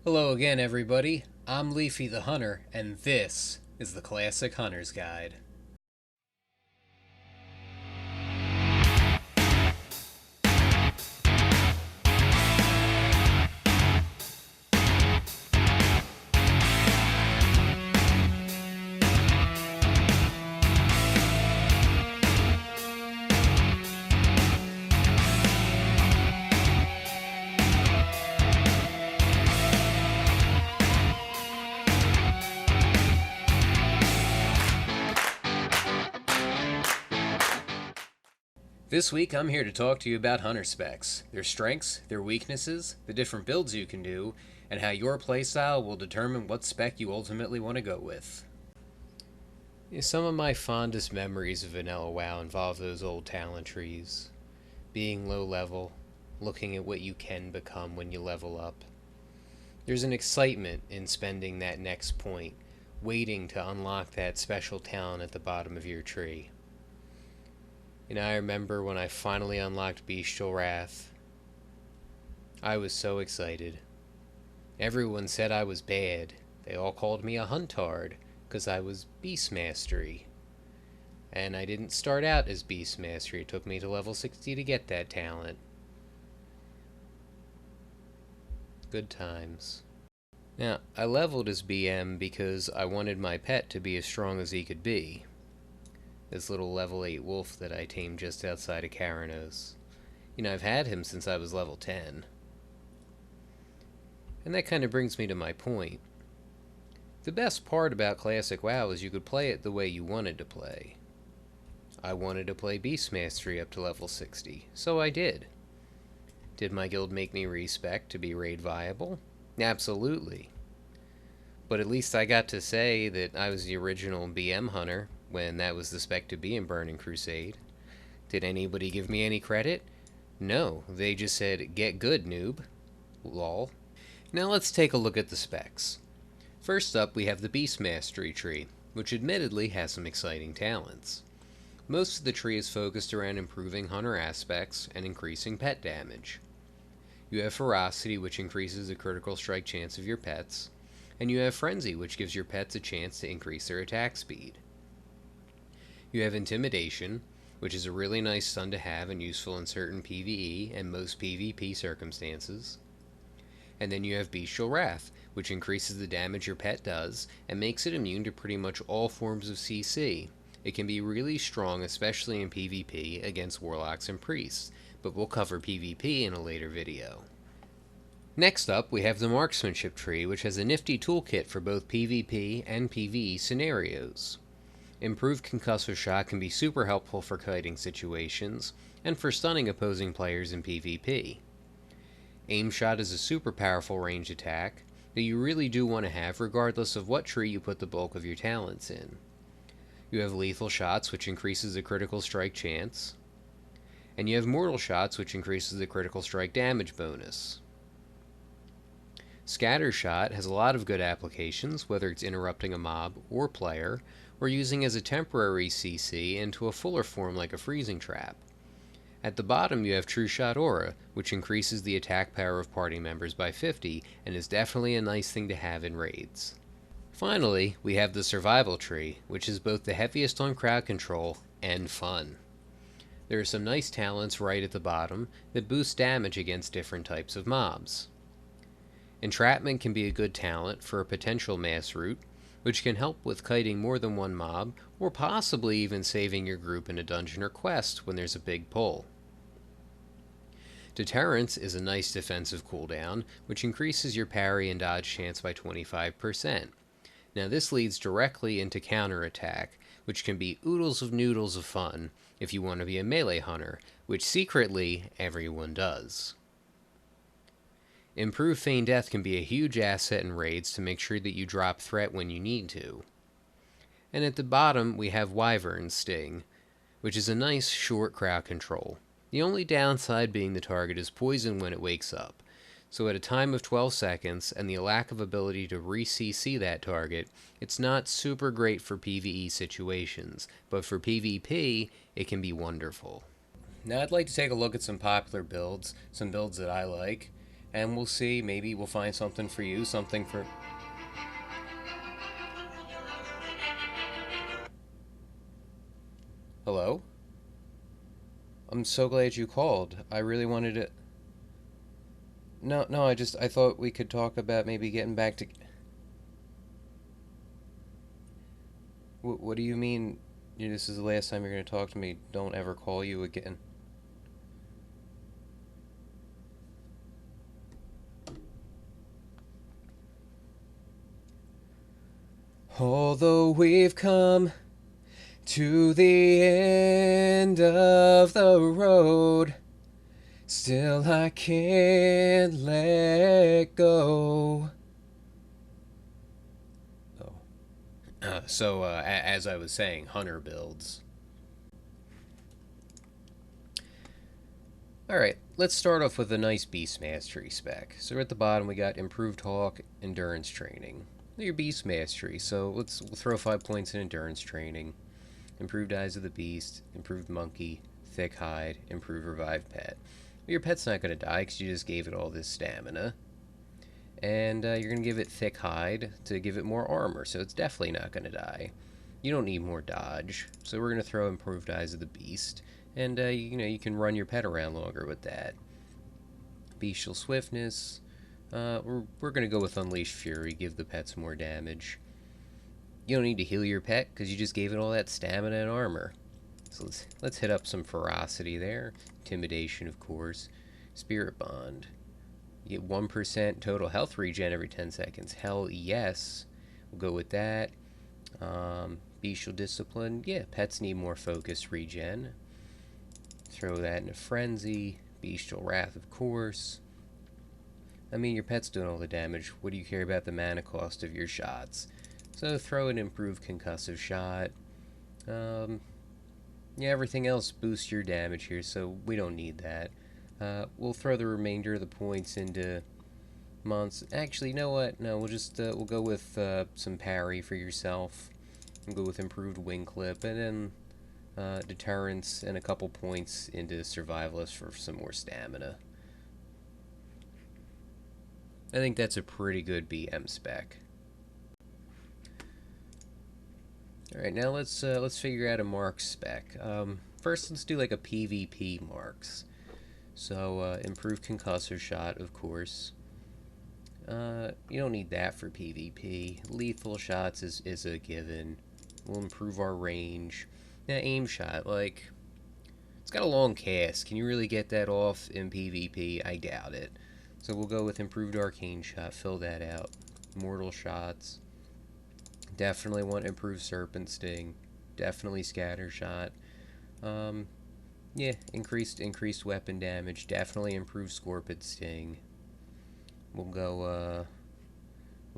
Hello again, everybody. I'm Leafy the Hunter, and this is the Classic Hunter's Guide. This week, I'm here to talk to you about hunter specs, their strengths, their weaknesses, the different builds you can do, and how your playstyle will determine what spec you ultimately want to go with. Some of my fondest memories of vanilla WoW involve those old talent trees. Being low level, looking at what you can become when you level up. There's an excitement in spending that next point, waiting to unlock that special talent at the bottom of your tree. I remember when I finally unlocked Bestial Wrath. I was so excited. Everyone said I was bad. They all called me a huntard, because I was Beast Mastery. And I didn't start out as Beast Mastery. It took me to level 60 to get that talent. Good times. Now, I leveled as BM because I wanted my pet to be as strong as he could be. This little level 8 wolf that I tamed just outside of Karanos. I've had him since I was level 10. And that kind of brings me to my point. The best part about Classic WoW is you could play it the way you wanted to play. I wanted to play Beast Mastery up to level 60, so I did. Did my guild make me respec to be raid viable? Absolutely. But at least I got to say that I was the original BM hunter when that was the spec to be in Burning Crusade. Did anybody give me any credit? No, they just said, "Get good, noob." Lol. Now let's take a look at the specs. First up, we have the Beast Mastery tree, which admittedly has some exciting talents. Most of the tree is focused around improving hunter aspects and increasing pet damage. You have Ferocity, which increases the critical strike chance of your pets, and you have Frenzy, which gives your pets a chance to increase their attack speed. You have Intimidation, which is a really nice stun to have and useful in certain PvE and most PvP circumstances. And then you have Bestial Wrath, which increases the damage your pet does and makes it immune to pretty much all forms of CC. It can be really strong, especially in PvP against Warlocks and Priests, but we'll cover PvP in a later video. Next up, we have the Marksmanship tree, which has a nifty toolkit for both PvP and PvE scenarios. Improved Concussive Shot can be super helpful for kiting situations, and for stunning opposing players in PvP. Aim Shot is a super powerful range attack that you really do want to have regardless of what tree you put the bulk of your talents in. You have Lethal Shots, which increases the critical strike chance, and you have Mortal Shots, which increases the critical strike damage bonus. Scatter Shot has a lot of good applications, whether it's interrupting a mob or player, or using as a temporary CC into a fuller form like a freezing trap. At the bottom you have True Shot Aura, which increases the attack power of party members by 50 and is definitely a nice thing to have in raids. Finally, we have the Survival tree, which is both the heaviest on crowd control and fun. There are some nice talents right at the bottom that boost damage against different types of mobs. Entrapment can be a good talent for a potential mass route, which can help with kiting more than one mob, or possibly even saving your group in a dungeon or quest when there's a big pull. Deterrence is a nice defensive cooldown, which increases your parry and dodge chance by 25%. Now this leads directly into counterattack, which can be oodles of noodles of fun if you want to be a melee hunter, which secretly everyone does. Improved Feign Death can be a huge asset in raids to make sure that you drop threat when you need to. And at the bottom we have Wyvern Sting, which is a nice short crowd control. The only downside being the target is poisoned when it wakes up, so at a time of 12 seconds and the lack of ability to re-CC that target, it's not super great for PvE situations, but for PvP it can be wonderful. Now I'd like to take a look at some popular builds, some builds that I like, and we'll see. Maybe we'll find something for you, something for. Hello? I'm so glad you called. I really wanted to. No, no, I thought we could talk about maybe getting back to. What do you mean? This is the last time you're going to talk to me. Don't ever call you again. Although we've come to the end of the road, still I can't let go. Oh. As I was saying, hunter builds. Alright, let's start off with a nice Beast Mastery spec. So at the bottom we got Improved Hawk, Endurance Training. Your Beast Mastery, so we'll throw 5 points in Endurance Training. Improved Eyes of the Beast, Improved Monkey, Thick Hide, Improved Revived Pet. Your pet's not going to die because you just gave it all this stamina. And you're going to give it Thick Hide to give it more armor, so it's definitely not going to die. You don't need more dodge, so we're going to throw Improved Eyes of the Beast. And, you can run your pet around longer with that. Bestial Swiftness. We're going to go with Unleashed Fury, give the pets more damage. You don't need to heal your pet because you just gave it all that stamina and armor. So let's hit up some ferocity there. Intimidation, of course. Spirit Bond. You get 1% total health regen every 10 seconds. Hell yes. We'll go with that. Bestial Discipline. Yeah, pets need more focus regen. Throw that in a Frenzy. Bestial Wrath, of course. I mean, your pet's doing all the damage. What do you care about the mana cost of your shots? So throw an Improved Concussive Shot. Yeah, everything else boosts your damage here, so we don't need that. We'll throw the remainder of the points into Actually, you know what? No, we'll go with some parry for yourself. We'll go with Improved Wing Clip, and then deterrence and a couple points into Survivalist for some more stamina. I think that's a pretty good BM spec. Alright, now let's figure out a marks spec. First, let's do like a PvP marks. So, improved concussive shot, of course. You don't need that for PvP. Lethal shots is a given. We'll improve our range. Now, aim shot, like, it's got a long cast. Can you really get that off in PvP? I doubt it. So we'll go with improved arcane shot, fill that out. Mortal shots. Definitely want improved serpent sting. Definitely scatter shot. Yeah, increased weapon damage. Definitely improved scorpion sting. We'll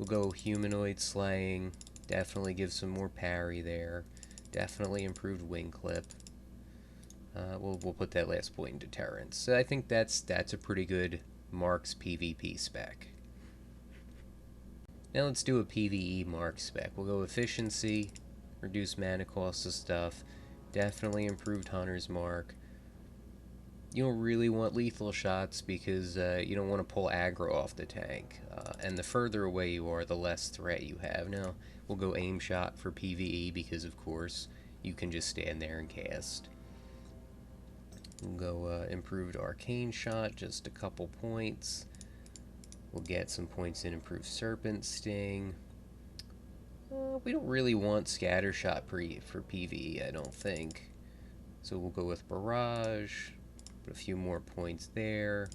go humanoid slaying. Definitely give some more parry there. Definitely improved wing clip. We'll put that last point in deterrence. So I think that's a pretty good marks PvP spec. Now let's do a PvE mark spec. We'll go efficiency, reduce mana cost of stuff, definitely improved hunter's mark. You don't really want lethal shots because you don't want to pull aggro off the tank. And the further away you are, the less threat you have. Now, we'll go aim shot for PvE because, of course, you can just stand there and cast. We'll go improved arcane shot, just a couple points. We'll get some points in improved serpent sting. We don't really want scatter shot for PvE, I don't think. So we'll go with barrage. Put a few more points there.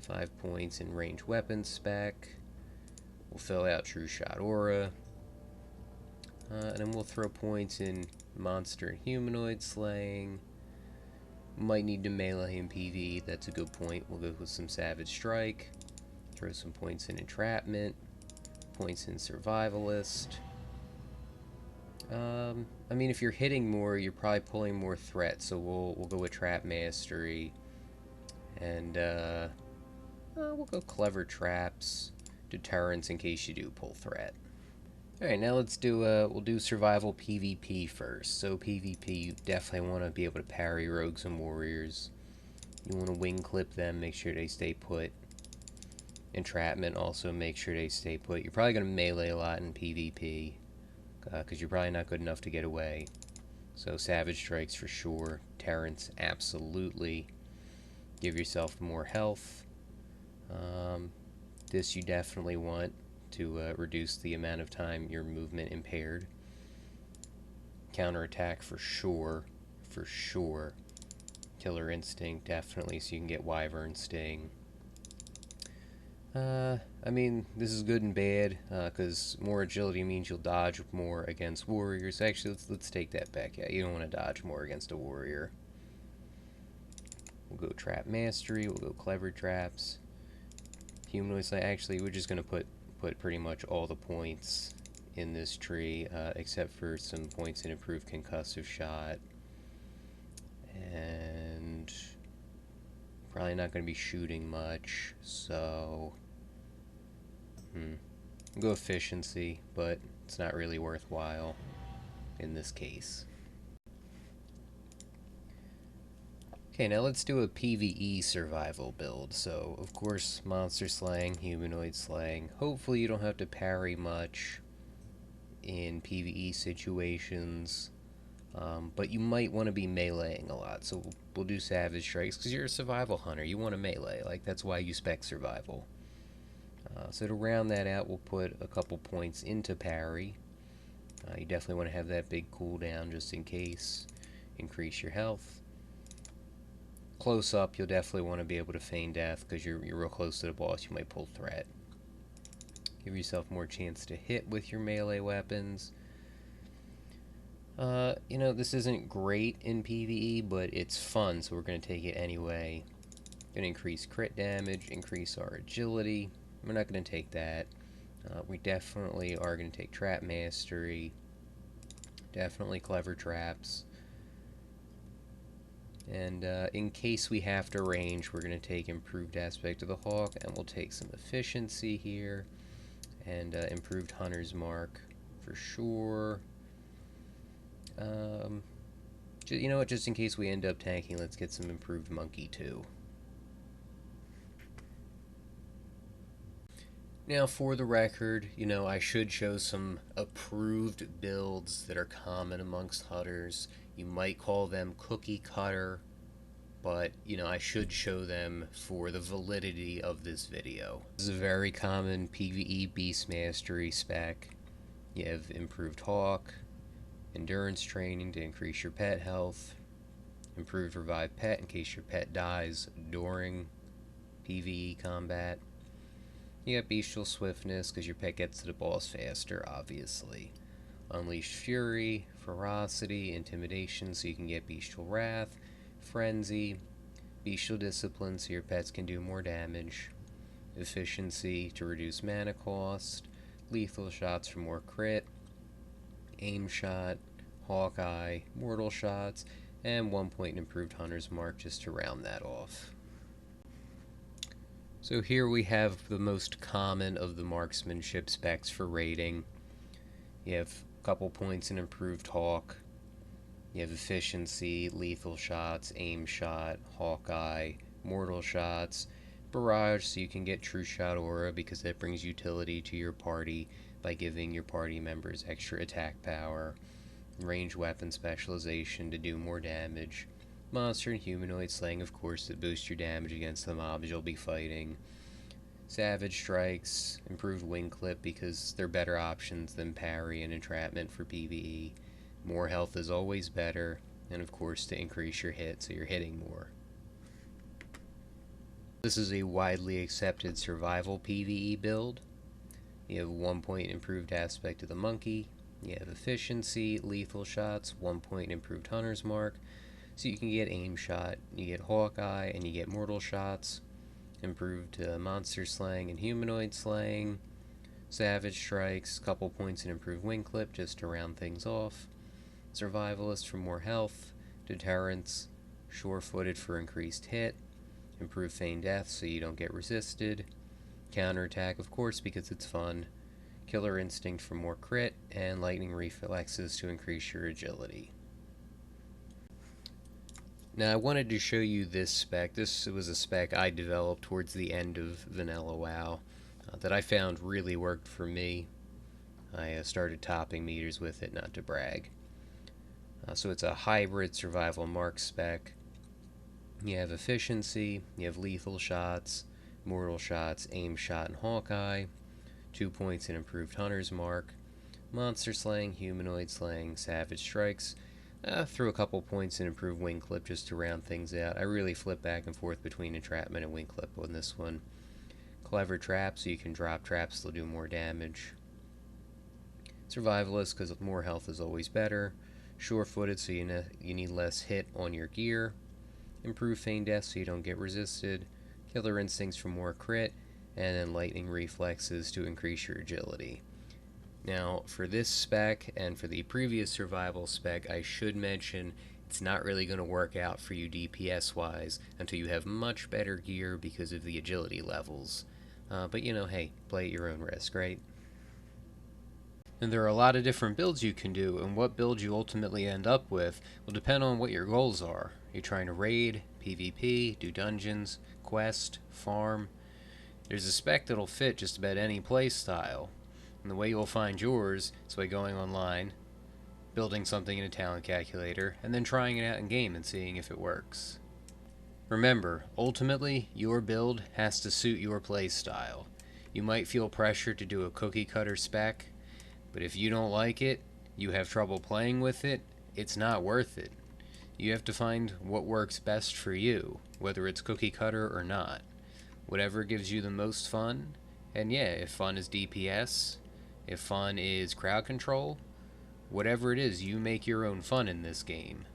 5 points in ranged weapon spec. We'll fill out true shot aura. And then we'll throw points in monster and humanoid slaying. Might need to melee in PvE, that's a good point. We'll go with some savage strike. Throw some points in entrapment. Points in survivalist. I mean, if you're hitting more, you're probably pulling more threat, so we'll go with trap mastery. And we'll go clever traps, deterrence in case you do pull threat. Alright, now we'll do survival PvP first. So PvP, you definitely want to be able to parry rogues and warriors. You want to wing clip them, make sure they stay put. Entrapment, also make sure they stay put. You're probably going to melee a lot in PvP, because you're probably not good enough to get away. So Savage Strikes for sure. Deterrence, absolutely. Give yourself more health. This you definitely want to reduce the amount of time your movement impaired. Counterattack for sure. For sure. Killer Instinct, definitely, so you can get Wyvern Sting. I mean, this is good and bad, because more agility means you'll dodge more against warriors. Actually, let's take that back. Yeah, you don't want to dodge more against a warrior. We'll go Trap Mastery, we'll go Clever Traps. Humanoid Slaying, actually, we're just going to put pretty much all the points in this tree, except for some points in Improved Concussive Shot. And probably not going to be shooting much, so go Efficiency, but it's not really worthwhile in this case. Okay, now let's do a PvE survival build. So, of course, Monster Slaying, Humanoid Slaying. Hopefully you don't have to parry much in PvE situations, but you might want to be meleeing a lot. So we'll do Savage Strikes, because you're a survival hunter. You want to melee. Like, that's why you spec survival. So to round that out, we'll put a couple points into parry. You definitely want to have that big cooldown just in case. Increase your health. Close up, you'll definitely want to be able to feign death, because you're real close to the boss. You might pull threat. Give yourself more chance to hit with your melee weapons. You know, this isn't great in PvE, but it's fun, so we're going to take it anyway. Going to increase crit damage, increase our agility. We're not going to take that. We definitely are going to take Trap Mastery. Definitely Clever Traps. And in case we have to range, we're going to take Improved Aspect of the Hawk, and we'll take some Efficiency here. And Improved Hunter's Mark for sure. You know what, just in case we end up tanking, let's get some Improved Monkey too. Now, for the record, you know, I should show some approved builds that are common amongst hunters. You might call them cookie cutter, but, you know, I should show them for the validity of this video. This is a very common PvE Beast Mastery spec. You have Improved Hawk, Endurance Training to increase your pet health, Improved Revive Pet in case your pet dies during PvE combat. You got Bestial Swiftness because your pet gets to the boss faster, obviously. Unleashed Fury, Ferocity, Intimidation so you can get Bestial Wrath, Frenzy, Bestial Discipline so your pets can do more damage, Efficiency to reduce mana cost, Lethal Shots for more crit, Aim Shot, Hawkeye, Mortal Shots, and 1 point Improved Hunter's Mark just to round that off. So here we have the most common of the marksmanship specs for rating. You have a couple points in Improved Hawk. You have Efficiency, Lethal Shots, Aim Shot, Hawkeye, Mortal Shots, Barrage so you can get True Shot Aura because that brings utility to your party by giving your party members extra attack power, Range Weapon Specialization to do more damage, Monster and Humanoid Slaying, of course, that boost your damage against the mobs you'll be fighting. Savage Strikes, Improved Wing Clip because they're better options than Parry and Entrapment for PvE. More health is always better, and of course to increase your hit so you're hitting more. This is a widely accepted survival PvE build. You have 1 point Improved Aspect of the Monkey. You have Efficiency, Lethal Shots, 1 point Improved Hunter's Mark. So you can get Aim Shot, you get Hawkeye, and you get Mortal Shots. Improved Monster Slaying and Humanoid Slaying. Savage Strikes, couple points in Improved Wing Clip just to round things off. Survivalist for more health. Deterrence, Sure-Footed for increased hit. Improved Feign Death so you don't get resisted. Counterattack, of course, because it's fun. Killer Instinct for more crit. And Lightning Reflexes to increase your agility. Now I wanted to show you this spec. This was a spec I developed towards the end of Vanilla WoW that I found really worked for me. I started topping meters with it, not to brag. So it's a hybrid survival mark spec. You have efficiency, you have lethal shots, mortal shots, aim shot, and Hawkeye. 2 points in improved hunter's mark. Monster slaying, humanoid slaying, savage strikes. Threw a couple points in improved wing clip just to round things out. I really flip back and forth between entrapment and wing clip on this one. Clever trap, so you can drop traps, they'll do more damage. Survivalist, because more health is always better. Sure-footed, so you need less hit on your gear. Improved feign death, so you don't get resisted. Killer instincts for more crit. And then lightning reflexes to increase your agility. Now, for this spec and for the previous survival spec, I should mention it's not really going to work out for you DPS-wise until you have much better gear because of the agility levels. But hey, play at your own risk, right? And there are a lot of different builds you can do, and what build you ultimately end up with will depend on what your goals are. You're trying to raid, PvP, do dungeons, quest, farm. There's a spec that'll fit just about any playstyle, and the way you'll find yours is by going online, building something in a talent calculator, and then trying it out in game and seeing if it works. Remember, ultimately, your build has to suit your playstyle. You might feel pressure to do a cookie cutter spec, but if you don't like it, you have trouble playing with it, it's not worth it. You have to find what works best for you, whether it's cookie cutter or not. Whatever gives you the most fun, and yeah, if fun is DPS, if fun is crowd control, whatever it is, you make your own fun in this game.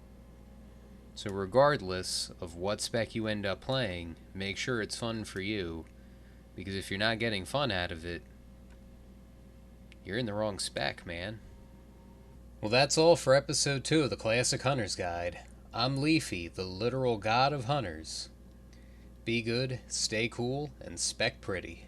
So regardless of what spec you end up playing, make sure it's fun for you, because if you're not getting fun out of it, you're in the wrong spec, man. Well, that's all for episode 2 of the Classic Hunter's Guide. I'm Leafy, the literal god of hunters. Be good, stay cool, and spec pretty.